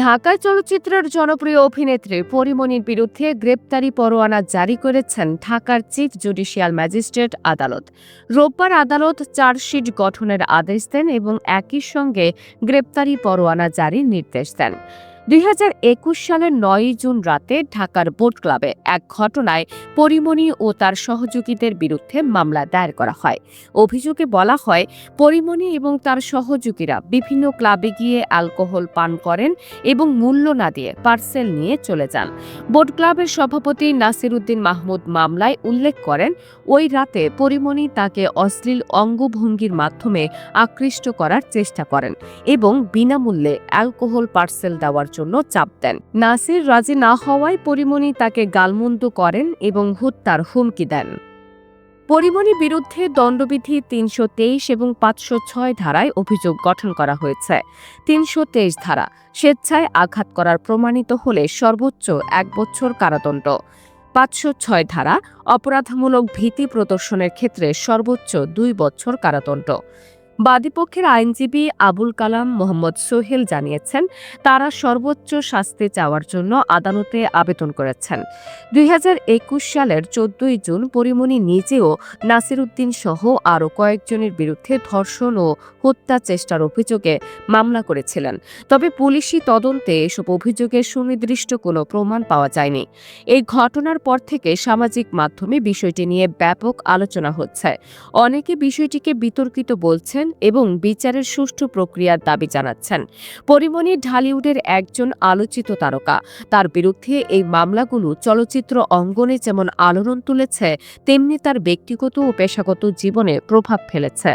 ঢাকায় চলচ্চিত্রের জনপ্রিয় অভিনেত্রী পরীমনির বিরুদ্ধে গ্রেপ্তারি পরোয়ানা জারি করেছেন ঢাকার চিফ জুডিশিয়াল ম্যাজিস্ট্রেট আদালত। রোববার আদালত চার্জশিট গঠনের আদেশ দেন এবং একই সঙ্গে গ্রেপ্তারি পরোয়ানা জারির নির্দেশ দেন। ২০২১ সালের ৯ জুন রাতে ঢাকার বোট ক্লাবে এক ঘটনায় পরীমনি ও তার সহযোগীদের বিরুদ্ধে মামলা দায়ের করা হয়। অভিযোগে বলা হয়, পরীমনি এবং তার সহযোগীরা বিভিন্ন ক্লাবে গিয়ে অ্যালকোহল পান করেন এবং মূল্য না দিয়ে পার্সেল নিয়ে চলে যান। বোট ক্লাবের সভাপতি নাসির উদ্দিন মাহমুদ মামলায় উল্লেখ করেন, ওই রাতে পরীমনি তাকে অশ্লীল অঙ্গভঙ্গির মাধ্যমে আকৃষ্ট করার চেষ্টা করেন এবং বিনামূল্যে অ্যালকোহল পার্সেল দেওয়ার জন্য চাপ দেন। নাসির রাজি না হওয়ায় পরীমনি তাকে গালমন্দ করেন এবং হত্যার হুমকি দেন। পরীমনির বিরুদ্ধে দণ্ডবিধি ৩২৩ এবং ৫০৬ ধারায় অভিযোগ গঠন করা হয়েছে। ৩২৩ ধারা স্বেচ্ছায় আঘাত করার প্রমাণিত হলে সর্বোচ্চ ১ বছর কারাদণ্ড। ৫০৬ ধারা অপরাধমূলক ভীতি প্রদর্শনের ক্ষেত্রে সর্বোচ্চ ২ বছর কারাদণ্ড। বাদীপক্ষের আইনজীবী আবুল কালাম মোহাম্মদ সোহেল জানিয়েছেন, তারা সর্বোচ্চ শাস্তি চাওয়ার জন্য আদালতে আবেদন করেছেন। ২০২১ সালের ১৪ জুন পরীমনি নিজেও নাসির উদ্দিন সহ আরও কয়েকজনের বিরুদ্ধে ধর্ষণ ও হত্যা চেষ্টার অভিযোগে মামলা করেছিলেন। তবে পুলিশি তদন্তে এসব অভিযোগের সুনির্দিষ্ট কোনো প্রমাণ পাওয়া যায়নি। এই ঘটনার পর থেকে সামাজিক মাধ্যমে বিষয়টি নিয়ে ব্যাপক আলোচনা হচ্ছে। অনেকে বিষয়টিকে বিতর্কিত বলছেন এবং বিচারের সুষ্ঠু প্রক্রিয়ার দাবি জানাচ্ছেন। পরীমনি ঢালিউডের একজন আলোচিত তারকা। তার বিরুদ্ধে এই মামলাগুলো চলচ্চিত্র অঙ্গনে যেমন আলোড়ন তুলেছে, তেমনি তার ব্যক্তিগত ও পেশাগত জীবনে প্রভাব ফেলেছে।